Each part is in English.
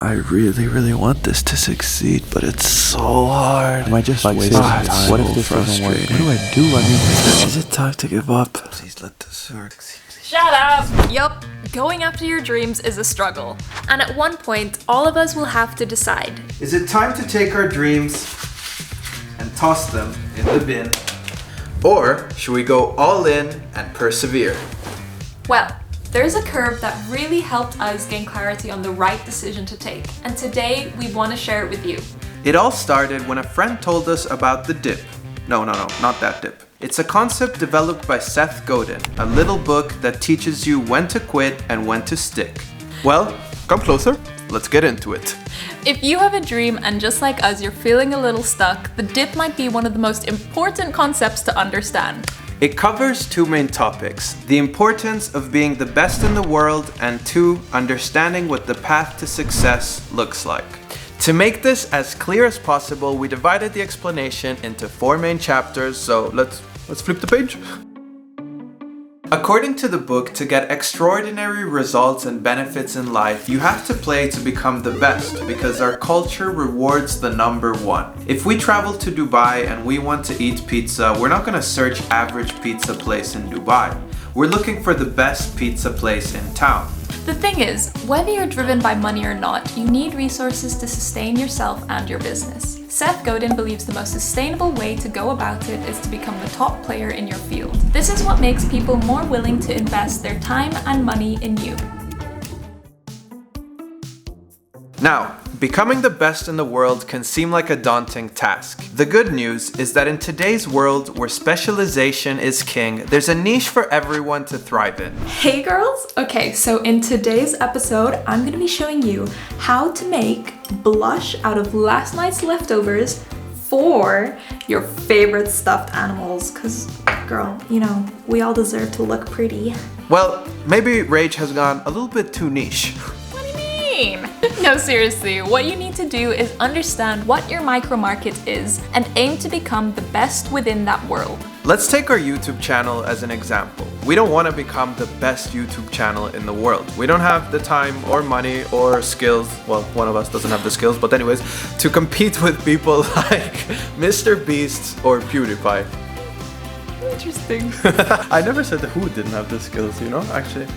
I really, really want this to succeed, but it's so hard. Am I just wasting time? What if this doesn't work? What do I do? Is it time to give up? Please let this work. Shut up! Yup, going after your dreams is a struggle. And at one point, all of us will have to decide. Is it time to take our dreams and toss them in the bin? Or should we go all in and persevere? Well, there's a curve that really helped us gain clarity on the right decision to take. And today, we want to share it with you. It all started when a friend told us about the dip. No, not that dip. It's a concept developed by Seth Godin, a little book that teaches you when to quit and when to stick. Well, come closer. Let's get into it. If you have a dream and just like us, you're feeling a little stuck, the dip might be one of the most important concepts to understand. It covers two main topics: the importance of being the best in the world, and two, understanding what the path to success looks like. To make this as clear as possible, we divided the explanation into 4 main chapters, so let's flip the page. According to the book, to get extraordinary results and benefits in life, you have to play to become the best, because our culture rewards the number 1. If we travel to Dubai and we want to eat pizza, we're not going to search average pizza place in Dubai. We're looking for the best pizza place in town. The thing is, whether you're driven by money or not, you need resources to sustain yourself and your business. Seth Godin believes the most sustainable way to go about it is to become the top player in your field. This is what makes people more willing to invest their time and money in you. Now, becoming the best in the world can seem like a daunting task. The good news is that in today's world where specialization is king, there's a niche for everyone to thrive in. Hey girls! Okay, so in today's episode, I'm going to be showing you how to make blush out of last night's leftovers for your favorite stuffed animals. Cause girl, you know, we all deserve to look pretty. Well, maybe Rage has gone a little bit too niche. No, seriously, what you need to do is understand what your micro market is and aim to become the best within that world. Let's take our YouTube channel as an example. We don't want to become the best YouTube channel in the world. We don't have the time or money or skills, well, one of us doesn't have the skills, but anyways, to compete with people like Mr. Beast or PewDiePie. Interesting. I never said who didn't have the skills, you know, actually.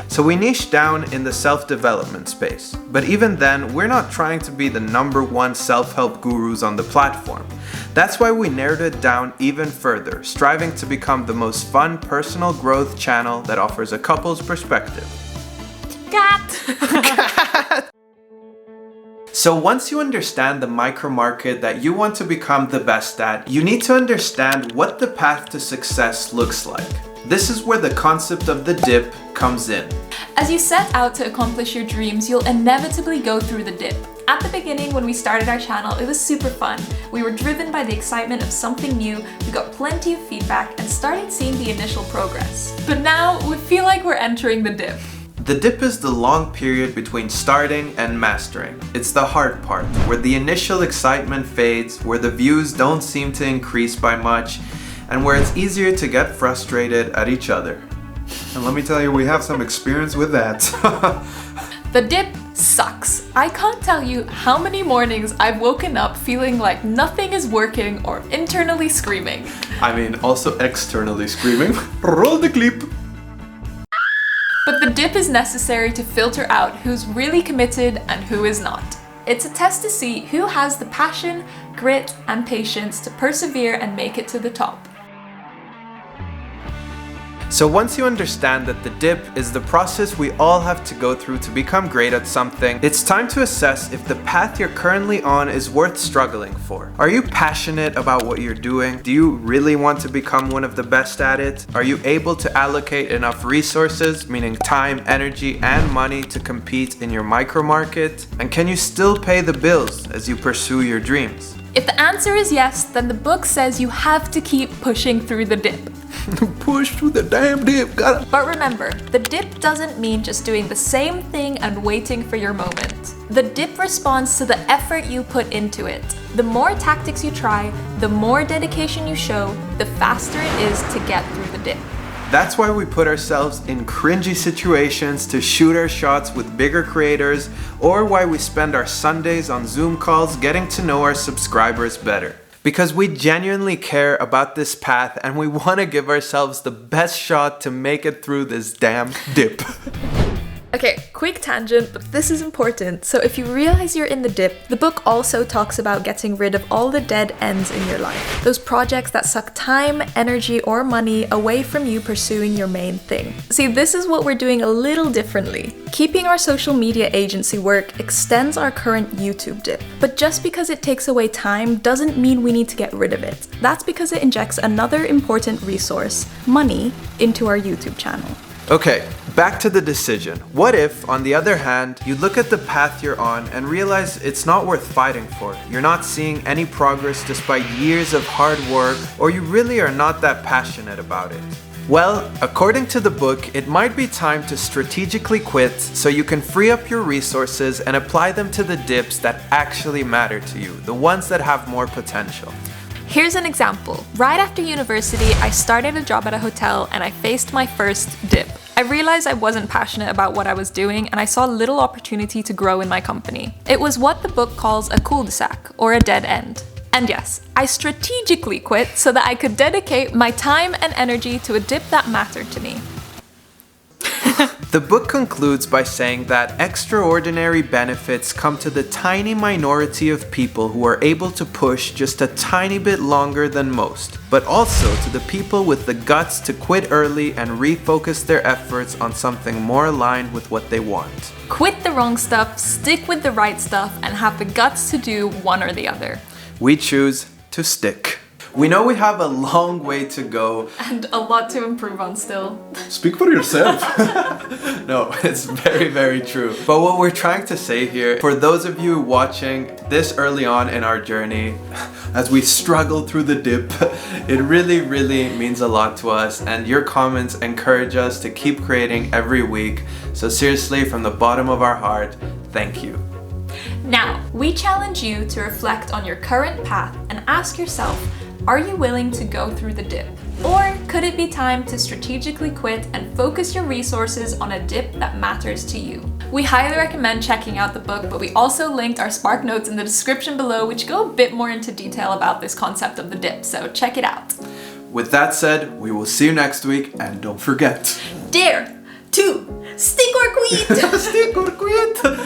So we niche down in the self-development space. But even then, we're not trying to be the number 1 self-help gurus on the platform. That's why we narrowed it down even further, striving to become the most fun personal growth channel that offers a couple's perspective. Cat! So once you understand the micro market that you want to become the best at, you need to understand what the path to success looks like. This is where the concept of the dip comes in. As you set out to accomplish your dreams, you'll inevitably go through the dip. At the beginning, when we started our channel, it was super fun. We were driven by the excitement of something new, we got plenty of feedback, and started seeing the initial progress. But now, we feel like we're entering the dip. The dip is the long period between starting and mastering. It's the hard part, where the initial excitement fades, where the views don't seem to increase by much, and where it's easier to get frustrated at each other. And let me tell you, we have some experience with that. The dip sucks. I can't tell you how many mornings I've woken up feeling like nothing is working or internally screaming. I mean, also externally screaming. Roll the clip. But the dip is necessary to filter out who's really committed and who is not. It's a test to see who has the passion, grit, and patience to persevere and make it to the top. So once you understand that the dip is the process we all have to go through to become great at something, it's time to assess if the path you're currently on is worth struggling for. Are you passionate about what you're doing? Do you really want to become one of the best at it? Are you able to allocate enough resources, meaning time, energy, and money to compete in your micro market? And can you still pay the bills as you pursue your dreams? If the answer is yes, then the book says you have to keep pushing through the dip. Push through the damn dip, got it. But remember, the dip doesn't mean just doing the same thing and waiting for your moment. The dip responds to the effort you put into it. The more tactics you try, the more dedication you show, the faster it is to get through the dip. That's why we put ourselves in cringy situations to shoot our shots with bigger creators, or why we spend our Sundays on Zoom calls getting to know our subscribers better. Because we genuinely care about this path and we want to give ourselves the best shot to make it through this damn dip. Okay, quick tangent, but this is important. So if you realize you're in the dip, the book also talks about getting rid of all the dead ends in your life. Those projects that suck time, energy, or money away from you pursuing your main thing. See, this is what we're doing a little differently. Keeping our social media agency work extends our current YouTube dip. But just because it takes away time doesn't mean we need to get rid of it. That's because it injects another important resource, money, into our YouTube channel. Okay, back to the decision. What if, on the other hand, you look at the path you're on and realize it's not worth fighting for? You're not seeing any progress despite years of hard work, or you really are not that passionate about it. Well, according to the book, it might be time to strategically quit so you can free up your resources and apply them to the dips that actually matter to you, the ones that have more potential. Here's an example. Right after university, I started a job at a hotel and I faced my first dip. I realized I wasn't passionate about what I was doing and I saw little opportunity to grow in my company. It was what the book calls a cul-de-sac, or a dead end. And yes, I strategically quit so that I could dedicate my time and energy to a dip that mattered to me. The book concludes by saying that extraordinary benefits come to the tiny minority of people who are able to push just a tiny bit longer than most, but also to the people with the guts to quit early and refocus their efforts on something more aligned with what they want. Quit the wrong stuff, stick with the right stuff, and have the guts to do one or the other. We choose to stick. We know we have a long way to go. And a lot to improve on still. Speak for yourself. No, it's very, very true. But what we're trying to say here, for those of you watching this early on in our journey, as we struggle through the dip, it really, really means a lot to us. And your comments encourage us to keep creating every week. So seriously, from the bottom of our heart, thank you. Now, we challenge you to reflect on your current path and ask yourself, are you willing to go through the dip? Or could it be time to strategically quit and focus your resources on a dip that matters to you? We highly recommend checking out the book, but we also linked our Spark notes in the description below, which go a bit more into detail about this concept of the dip, so check it out. With that said, we will see you next week, and don't forget, Dare to stick or quit! stick or quit!